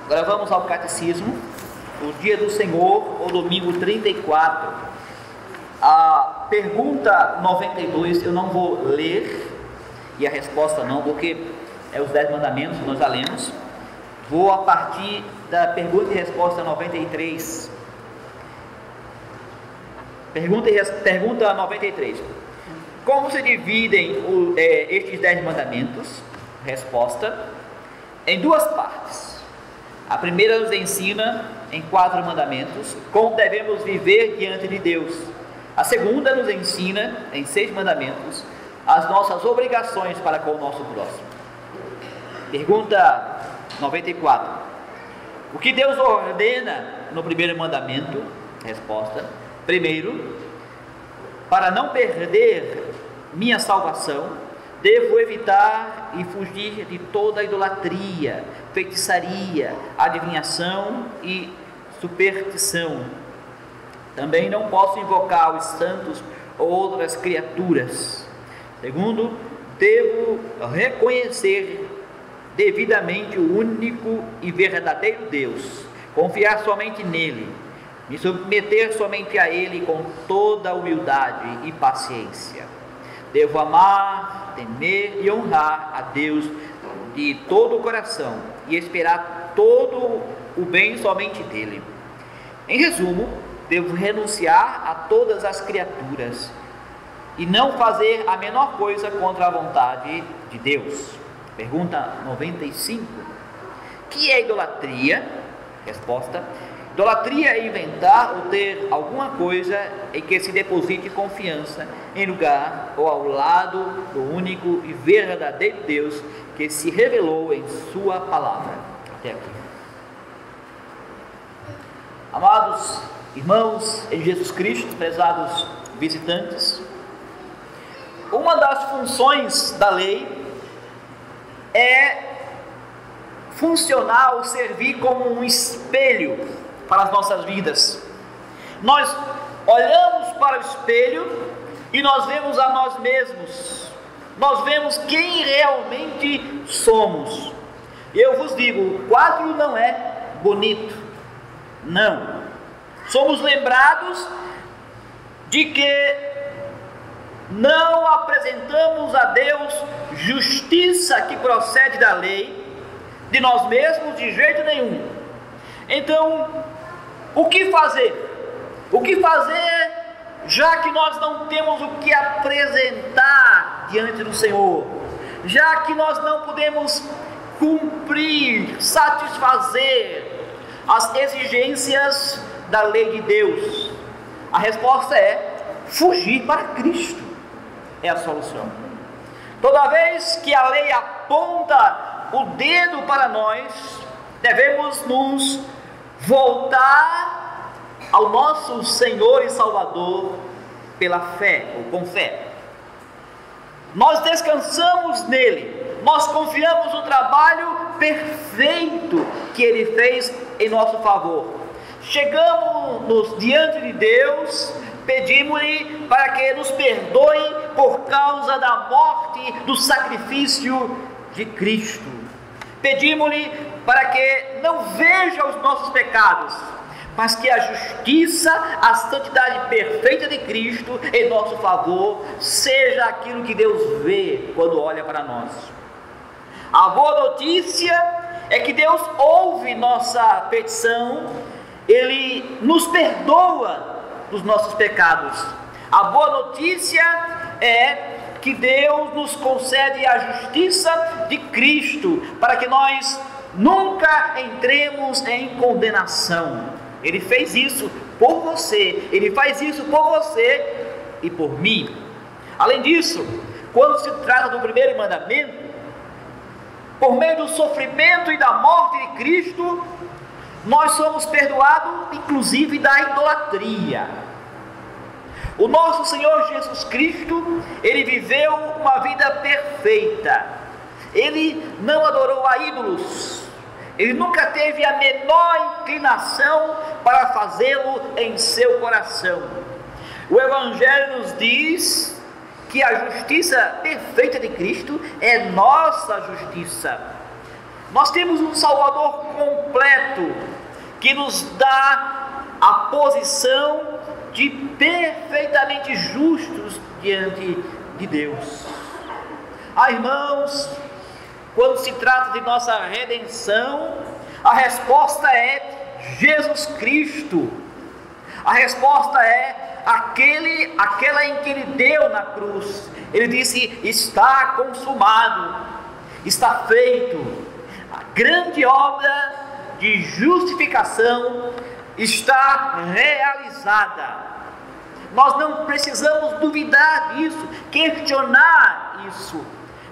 Agora vamos ao catecismo, o dia do Senhor, o domingo 34. A pergunta 92 eu não vou ler, e a resposta não, porque é os 10 mandamentos, nós já lemos. Vou a partir da pergunta e resposta 93. Pergunta 93. Como se dividem estes 10 mandamentos? Resposta: em duas partes. A primeira nos ensina, em 4 mandamentos, como devemos viver diante de Deus. A segunda nos ensina, em 6 mandamentos, as nossas obrigações para com o nosso próximo. Pergunta 94. O que Deus ordena no primeiro mandamento? Resposta: primeiro, para não perder minha salvação, devo evitar e fugir de toda idolatria, feitiçaria, adivinhação e superstição. Também não posso invocar os santos ou outras criaturas. Segundo, devo reconhecer devidamente o único e verdadeiro Deus, confiar somente nele, me submeter somente a ele com toda humildade e paciência. Devo amar, temer e honrar a Deus de todo o coração e esperar todo o bem somente dele. Em resumo, devo renunciar a todas as criaturas e não fazer a menor coisa contra a vontade de Deus. Pergunta 95. Que é idolatria? Resposta: idolatria é inventar ou ter alguma coisa em que se deposite confiança em lugar ou ao lado do único e verdadeiro Deus que se revelou em sua palavra. Até aqui. Amados irmãos em Jesus Cristo, prezados visitantes, uma das funções da lei é funcionar ou servir como um espelho para as nossas vidas. Nós olhamos para o espelho e nós vemos a nós mesmos, nós vemos quem realmente somos. Eu vos digo, o quadro não é bonito, não. Somos lembrados de que não apresentamos a Deus justiça que procede da lei, de nós mesmos de jeito nenhum. Então, o que fazer? O que fazer, já que nós não temos o que apresentar diante do Senhor? Já que nós não podemos cumprir, satisfazer as exigências da lei de Deus? A resposta é fugir para Cristo. É a solução. Toda vez que a lei aponta o dedo para nós, devemos nos voltar ao nosso Senhor e Salvador pela fé, ou com fé. Nós descansamos nele, nós confiamos no trabalho perfeito que ele fez em nosso favor. Chegamos diante de Deus, pedimos-lhe para que nos perdoe por causa da morte, do sacrifício de Cristo. Pedimos-lhe para que não veja os nossos pecados, mas que a justiça, a santidade perfeita de Cristo em nosso favor seja aquilo que Deus vê quando olha para nós. A boa notícia é que Deus ouve nossa petição, Ele nos perdoa dos nossos pecados. A boa notícia é que Deus nos concede a justiça de Cristo, para que nós nunca entremos em condenação. Ele fez isso por você, Ele faz isso por você e por mim. Além disso, quando se trata do primeiro mandamento, por meio do sofrimento e da morte de Cristo, nós somos perdoados, inclusive, da idolatria. O nosso Senhor Jesus Cristo, Ele viveu uma vida perfeita. Ele não adorou a ídolos. Ele nunca teve a menor inclinação para fazê-lo em seu coração. O Evangelho nos diz que a justiça perfeita de Cristo é nossa justiça. Nós temos um Salvador completo, que nos dá a posição de perfeitamente justos diante de Deus. Irmãos, quando se trata de nossa redenção, a resposta é Jesus Cristo. A resposta é aquela em que Ele deu na cruz. Ele disse: está consumado, está feito. A grande obra de justificação está realizada. Nós não precisamos duvidar disso, questionar isso,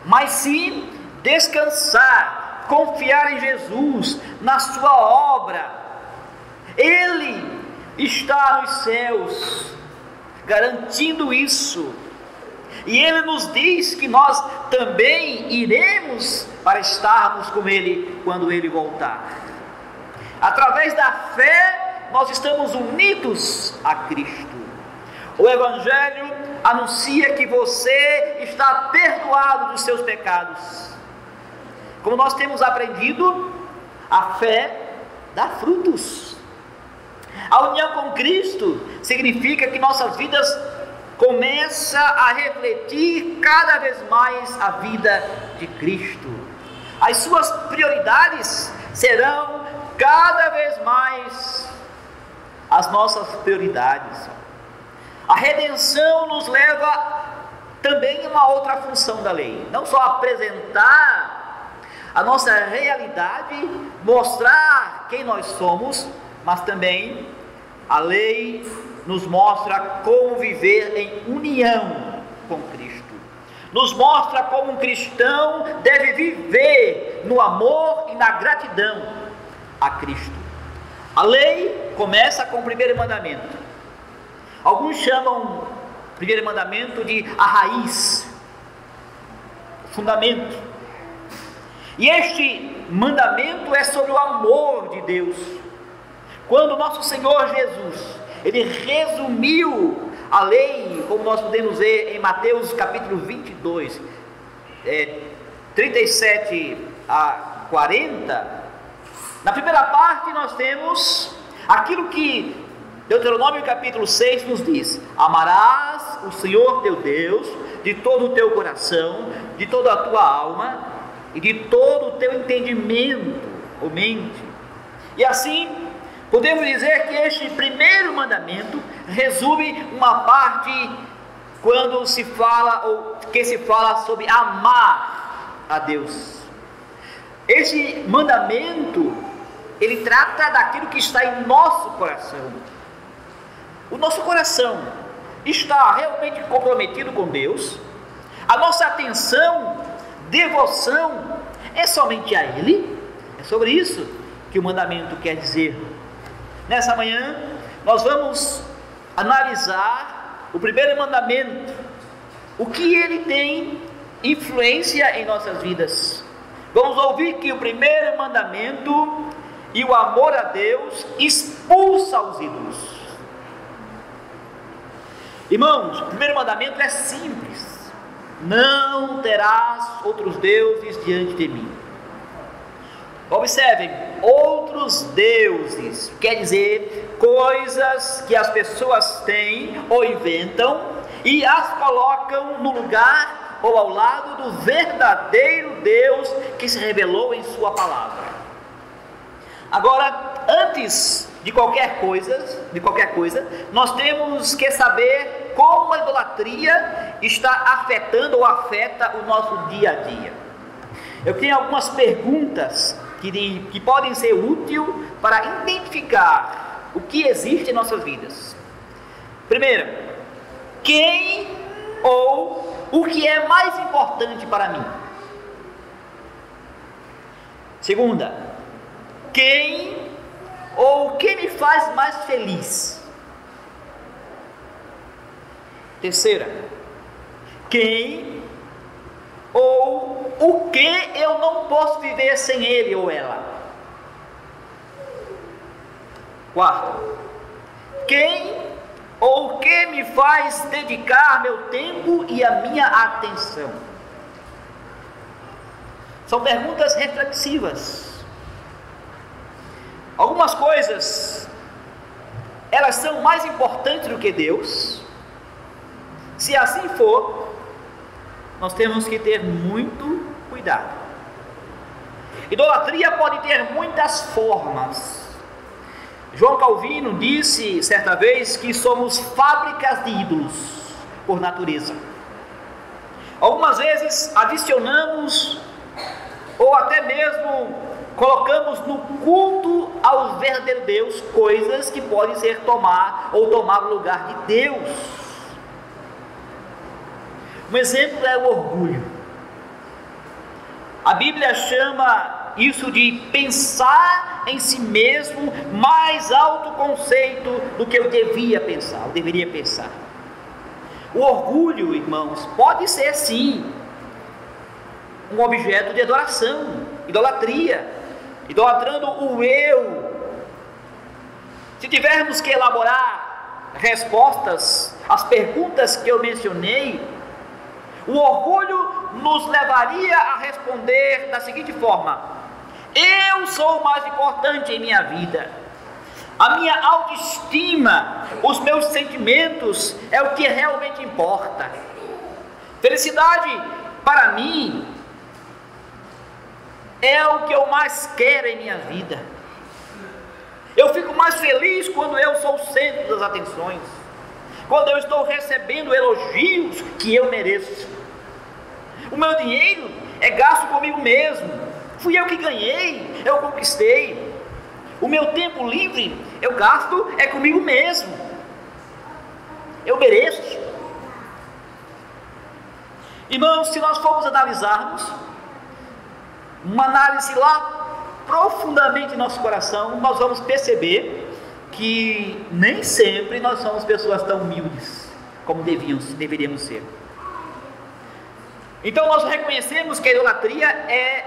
mas sim descansar, confiar em Jesus, na sua obra. Ele está nos céus, garantindo isso, e Ele nos diz que nós também iremos para estarmos com Ele quando Ele voltar. Através da fé, nós estamos unidos a Cristo. O Evangelho anuncia que você está perdoado dos seus pecados. Como nós temos aprendido, a fé dá frutos. A união com Cristo significa que nossas vidas começam a refletir cada vez mais a vida de Cristo. As suas prioridades serão cada vez mais as nossas prioridades. A redenção nos leva também a uma outra função da lei, não só apresentar a nossa realidade, mostrar quem nós somos, mas também a lei nos mostra como viver em união com Cristo. Nos mostra como um cristão deve viver no amor e na gratidão a Cristo. A lei começa com o primeiro mandamento. Alguns chamam o primeiro mandamento de a raiz, o fundamento. E este mandamento é sobre o amor de Deus. Quando nosso Senhor Jesus, Ele resumiu a lei, como nós podemos ver em Mateus capítulo 22, 37 a 40, na primeira parte nós temos aquilo que Deuteronômio capítulo 6 nos diz: amarás o Senhor teu Deus de todo o teu coração, de toda a tua alma e de todo o teu entendimento ou mente. E assim, podemos dizer que este primeiro mandamento resume uma parte quando se fala, ou que se fala sobre amar a Deus. Este mandamento, ele trata daquilo que está em nosso coração. O nosso coração está realmente comprometido com Deus. A nossa atenção, devoção é somente a Ele. É sobre isso que o mandamento quer dizer. Nessa manhã nós vamos analisar o primeiro mandamento, o que ele tem influência em nossas vidas. Vamos ouvir que o primeiro mandamento e o amor a Deus expulsa os ídolos. Irmãos, o primeiro mandamento é simples: não terás outros deuses diante de mim. Observem, outros deuses quer dizer coisas que as pessoas têm ou inventam e as colocam no lugar ou ao lado do verdadeiro Deus que se revelou em sua palavra. Agora, antes de qualquer coisa, nós temos que saber como a idolatria está afetando ou afeta o nosso dia a dia. Eu tenho algumas perguntas que podem ser úteis para identificar o que existe em nossas vidas. Primeiro, quem ou o que é mais importante para mim? Segunda, quem ou o que me faz mais feliz? Terceira, quem ou o que eu não posso viver sem ele ou ela? Quarto, quem ou o que me faz dedicar meu tempo e a minha atenção? São perguntas reflexivas. Algumas coisas, elas são mais importantes do que Deus. Se assim for, nós temos que ter muito cuidado. Idolatria pode ter muitas formas. João Calvino disse certa vez que somos fábricas de ídolos por natureza. Algumas vezes adicionamos ou até mesmo colocamos no culto ao verdadeiro Deus coisas que podem ser tomar o lugar de Deus. Um exemplo é o orgulho. A Bíblia chama isso de pensar em si mesmo, mais alto conceito do que eu deveria pensar. O orgulho, irmãos, pode ser sim um objeto de adoração, idolatria, idolatrando o eu. Se tivermos que elaborar respostas às perguntas que eu mencionei, o orgulho nos levaria a responder da seguinte forma: eu sou o mais importante em minha vida. A minha autoestima, os meus sentimentos é o que realmente importa. Felicidade para mim é o que eu mais quero em minha vida. Eu fico mais feliz quando eu sou o centro das atenções, quando eu estou recebendo elogios que eu mereço. O meu dinheiro é gasto comigo mesmo. Fui eu que ganhei, eu conquistei. O meu tempo livre eu gasto é comigo mesmo. Eu mereço. Irmãos, se nós formos analisarmos, uma análise lá profundamente em nosso coração, nós vamos perceber que nem sempre nós somos pessoas tão humildes como deveríamos ser. Então nós reconhecemos que a idolatria é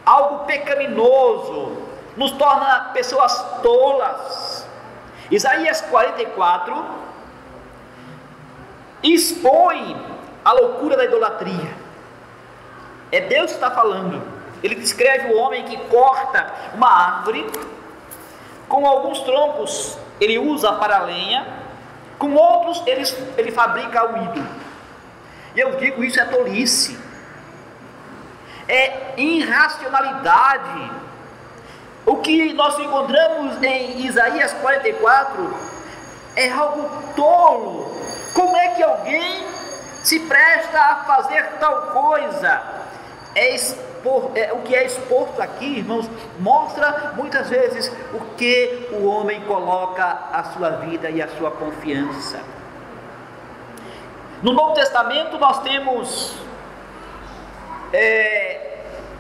algo pecaminoso, nos torna pessoas tolas. Isaías 44 expõe a loucura da idolatria. É Deus que está falando. Ele descreve o homem que corta uma árvore, com alguns troncos ele usa para lenha, com outros ele fabrica o ídolo. E eu digo, isso é tolice, é irracionalidade. O que nós encontramos em Isaías 44 é algo tolo. Como é que alguém se presta a fazer tal coisa? O que é exposto aqui, irmãos, mostra muitas vezes o que o homem coloca a sua vida e a sua confiança. No Novo Testamento nós temos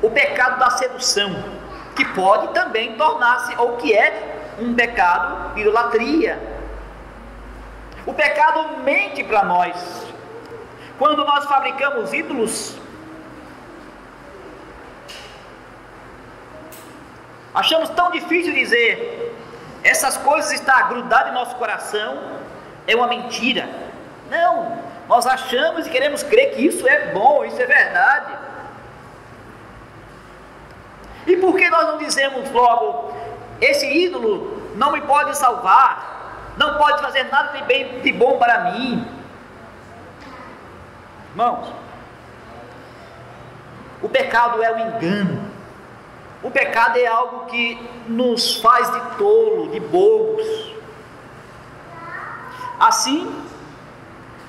o pecado da sedução, que pode também tornar-se, ou que é um pecado de idolatria. O pecado mente para nós. Quando nós fabricamos ídolos, achamos tão difícil dizer, essas coisas estão grudadas em nosso coração, é uma mentira. Não, nós achamos e queremos crer que isso é bom, isso é verdade. E por que nós não dizemos logo, esse ídolo não me pode salvar, não pode fazer nada de bom para mim? Irmãos, o pecado é o engano. O pecado é algo que nos faz de tolo, de bobos. Assim,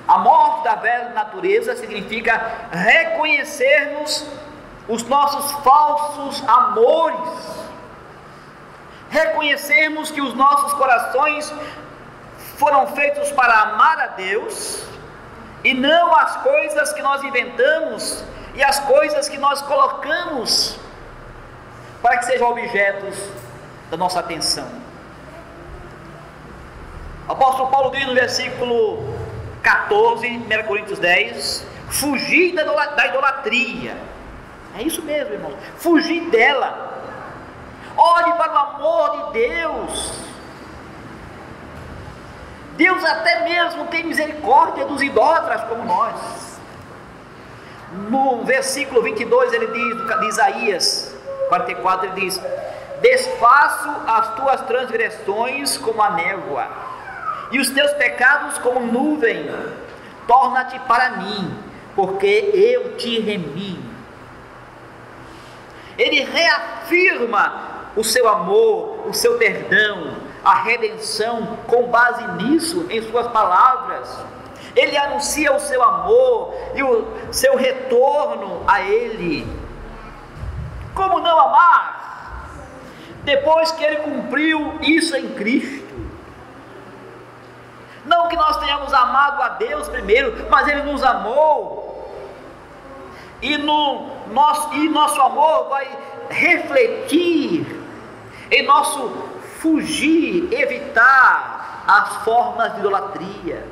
a morte da velha natureza significa reconhecermos os nossos falsos amores, reconhecermos que os nossos corações foram feitos para amar a Deus e não as coisas que nós inventamos e as coisas que nós colocamos para que sejam objetos da nossa atenção. O apóstolo Paulo diz no versículo 14, 1 Coríntios 10, fugir da idolatria. É isso mesmo, irmãos, fugir dela. Olhe para o amor de Deus. Deus até mesmo tem misericórdia dos idólatras como nós. No versículo 22 ele diz, de Isaías 44, ele diz: desfaço as tuas transgressões como a névoa, e os teus pecados como nuvem. Torna-te para mim, porque eu te remi. Ele reafirma o seu amor, o seu perdão, a redenção, com base nisso, em suas palavras. Ele anuncia o seu amor e o seu retorno a Ele. Como não amar, depois que Ele cumpriu isso em Cristo? Não que nós tenhamos amado a Deus primeiro, mas Ele nos amou, e nosso amor vai refletir em nosso fugir, evitar as formas de idolatria.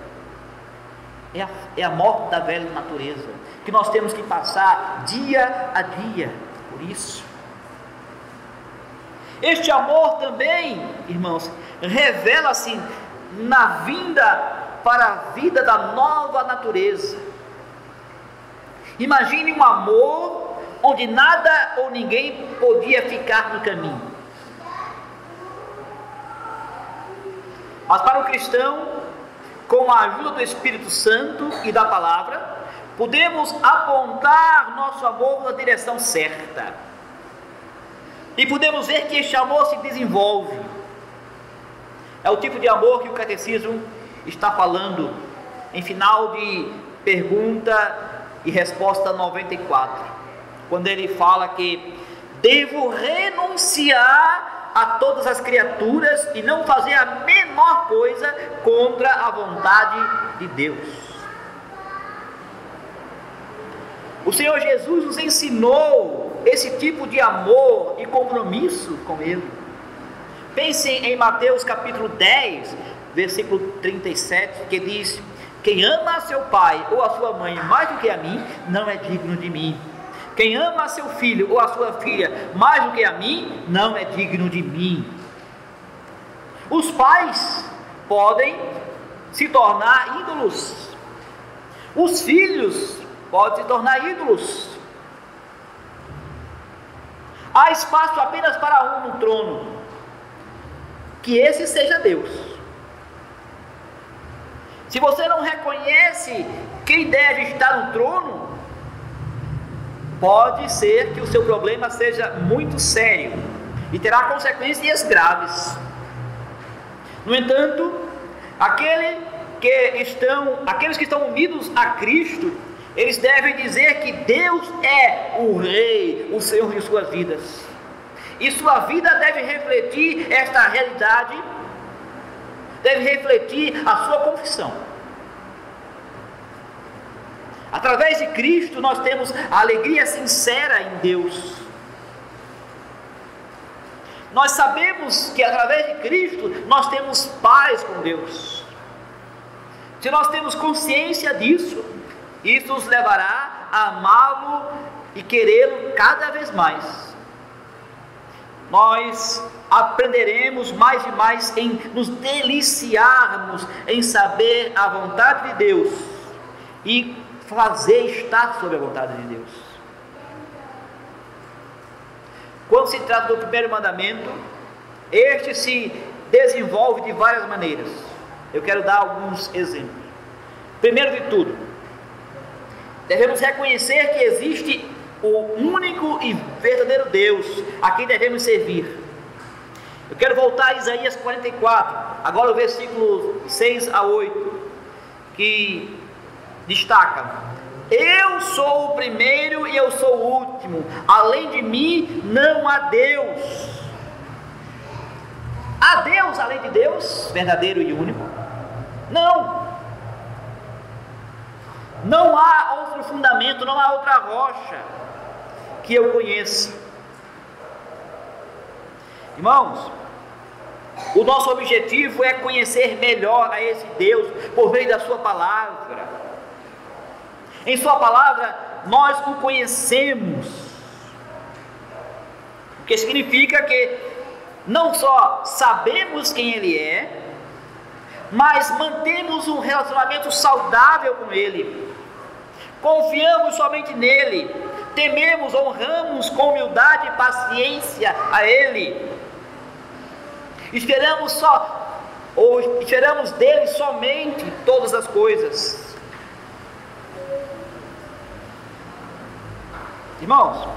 É a morte da velha natureza, que nós temos que passar dia a dia por isso. Este amor também, irmãos, revela-se na vinda para a vida da nova natureza. Imagine um amor onde nada ou ninguém podia ficar no caminho. Mas para o cristão, com a ajuda do Espírito Santo e da palavra, podemos apontar nosso amor na direção certa. E podemos ver que este amor se desenvolve. É o tipo de amor que o catecismo está falando em final de pergunta e resposta 94, quando ele fala que devo renunciar a todas as criaturas e não fazer a menor coisa contra a vontade de Deus. O Senhor Jesus nos ensinou esse tipo de amor e compromisso com Ele. Pensem em Mateus capítulo 10, versículo 37, que diz: quem ama a seu pai ou a sua mãe mais do que a mim, não é digno de mim. Quem ama a seu filho ou a sua filha mais do que a mim, não é digno de mim. Os pais podem se tornar ídolos. Os filhos podem se tornar ídolos. Há espaço apenas para um no trono. Que esse seja Deus. Se você não reconhece quem deve estar no trono, pode ser que o seu problema seja muito sério e terá consequências graves. No entanto, aqueles que estão unidos a Cristo, eles devem dizer que Deus é o Rei, o Senhor de suas vidas. E sua vida deve refletir esta realidade, deve refletir a sua confissão. Através de Cristo nós temos a alegria sincera em Deus. Nós sabemos que através de Cristo nós temos paz com Deus. Se nós temos consciência disso, isso nos levará a amá-lo e querê-lo cada vez mais. Nós aprenderemos mais e mais em nos deliciarmos em saber a vontade de Deus e fazer estar sob a vontade de Deus. Quando se trata do primeiro mandamento, este se desenvolve de várias maneiras. Eu quero dar alguns exemplos. Primeiro de tudo, devemos reconhecer que existe o único e verdadeiro Deus a quem devemos servir. Eu quero voltar a Isaías 44, agora o versículo 6 a 8, que destaca: eu sou o primeiro e eu sou o último, além de mim não há Deus. Há Deus além de Deus, verdadeiro e único? Não há outro fundamento, não há outra rocha que eu conheça. Irmãos, o nosso objetivo é conhecer melhor a esse Deus por meio da sua palavra. Em sua palavra nós o conhecemos, o que significa que não só sabemos quem Ele é, mas mantemos um relacionamento saudável com Ele. confiamos somente nele, tememos, honramos com humildade e paciência a ele, esperamos dele somente todas as coisas. Irmãos,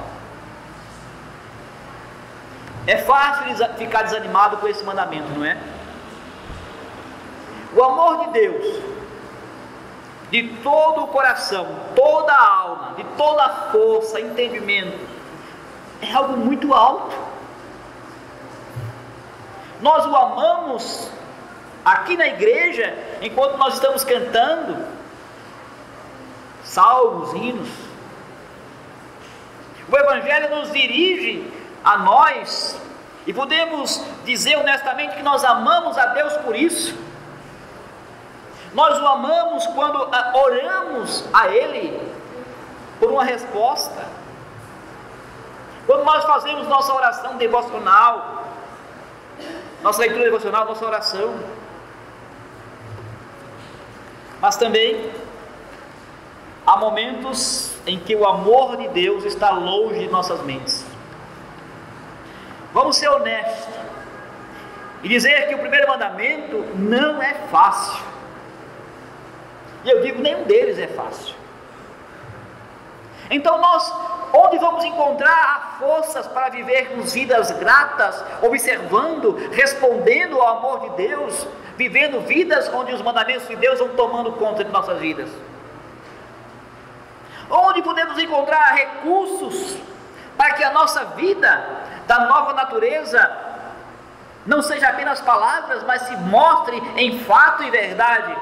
é fácil ficar desanimado com esse mandamento, não é? O amor de Deus, de todo o coração, toda a alma, de toda a força, entendimento, é algo muito alto. Nós o amamos aqui na igreja, enquanto nós estamos cantando salmos, hinos. O Evangelho nos dirige a nós, e podemos dizer honestamente que nós amamos a Deus por isso. Nós o amamos quando oramos a Ele por uma resposta, quando nós fazemos nossa oração devocional, nossa leitura devocional, nossa oração. Mas também há momentos em que o amor de Deus está longe de nossas mentes. Vamos ser honestos e dizer que o primeiro mandamento não é fácil. E eu digo, nenhum deles é fácil. Então nós, onde vamos encontrar forças para vivermos vidas gratas, observando, respondendo ao amor de Deus, vivendo vidas onde os mandamentos de Deus vão tomando conta de nossas vidas? Onde podemos encontrar recursos para que a nossa vida da nova natureza não seja apenas palavras, mas se mostre em fato e verdade?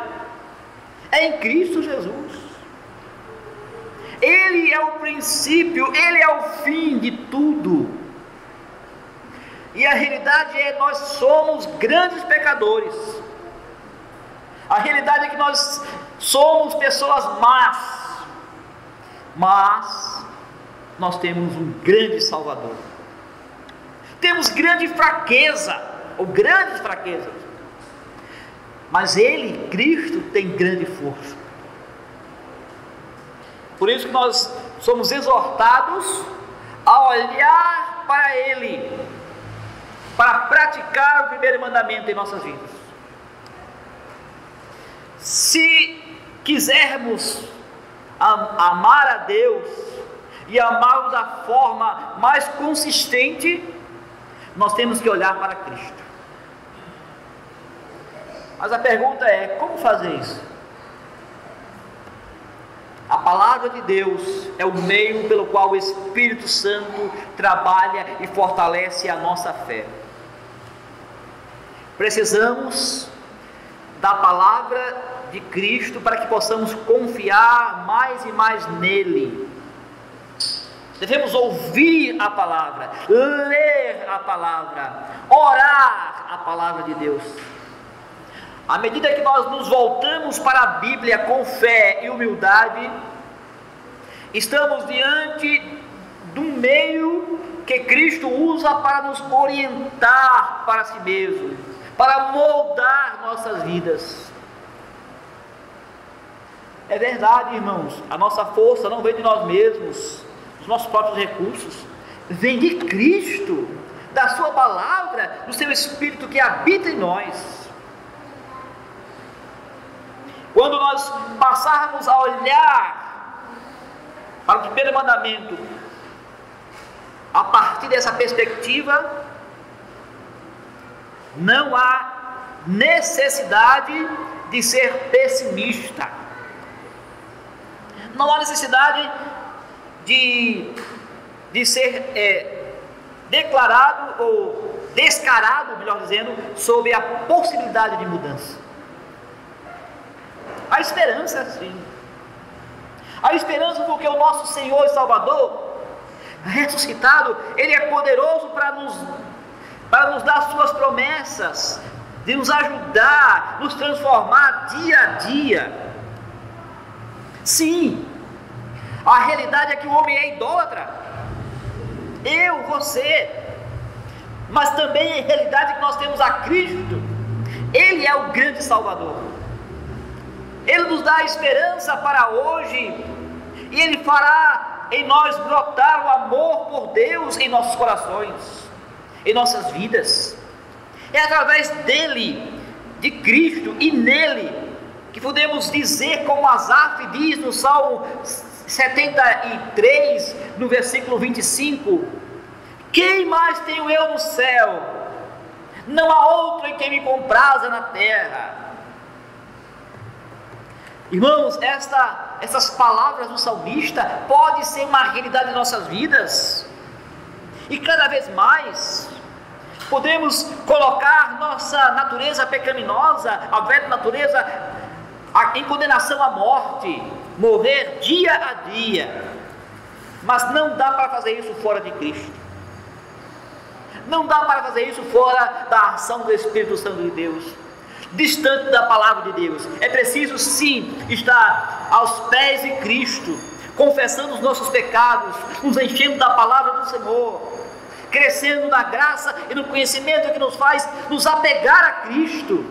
É em Cristo Jesus. Ele é o princípio, Ele é o fim de tudo. E a realidade é que nós somos grandes pecadores. A realidade é que nós somos pessoas más, mas nós temos um grande Salvador. Temos grande fraqueza, ou grandes fraquezas, mas Ele, Cristo, tem grande força. Por isso que nós somos exortados a olhar para Ele, para praticar o primeiro mandamento em nossas vidas. Se quisermos amar a Deus e amá-lo da forma mais consistente, nós temos que olhar para Cristo. Mas a pergunta é, como fazer isso? A palavra de Deus é o meio pelo qual o Espírito Santo trabalha e fortalece a nossa fé. Precisamos da palavra de Cristo para que possamos confiar mais e mais nele. Devemos ouvir a palavra, ler a palavra, orar a palavra de Deus. À medida que nós nos voltamos para a Bíblia com fé e humildade, estamos diante de um meio que Cristo usa para nos orientar para si mesmo, para moldar nossas vidas. É verdade, irmãos, a nossa força não vem de nós mesmos, dos nossos próprios recursos, vem de Cristo, da sua palavra, do seu Espírito que habita em nós. Quando nós passarmos a olhar para o primeiro mandamento a partir dessa perspectiva, não há necessidade de ser pessimista, não há necessidade de ser declarado ou descarado, melhor dizendo, sobre a possibilidade de mudança. A esperança, sim. A esperança porque o nosso Senhor e Salvador, ressuscitado, Ele é poderoso para nos dar suas promessas, de nos ajudar, nos transformar dia a dia. Sim, a realidade é que o homem é idólatra. Eu, você. Mas também é a realidade que nós temos a Cristo. Ele é o grande Salvador. Ele nos dá esperança para hoje e Ele fará em nós brotar o amor por Deus em nossos corações, em nossas vidas. É através dele, de Cristo e nele, que podemos dizer, como Asaf diz no Salmo 73, no versículo 25: quem mais tenho eu no céu? Não há outro em quem me compraza na terra. Irmãos, essas palavras do salmista podem ser uma realidade em nossas vidas, e cada vez mais podemos colocar nossa natureza pecaminosa, a velha natureza, em condenação à morte, morrer dia a dia. Mas não dá para fazer isso fora de Cristo, não dá para fazer isso fora da ação do Espírito Santo de Deus, distante da palavra de Deus. É preciso sim estar aos pés de Cristo, confessando os nossos pecados, nos enchendo da palavra do Senhor, crescendo na graça e no conhecimento que nos faz nos apegar a Cristo,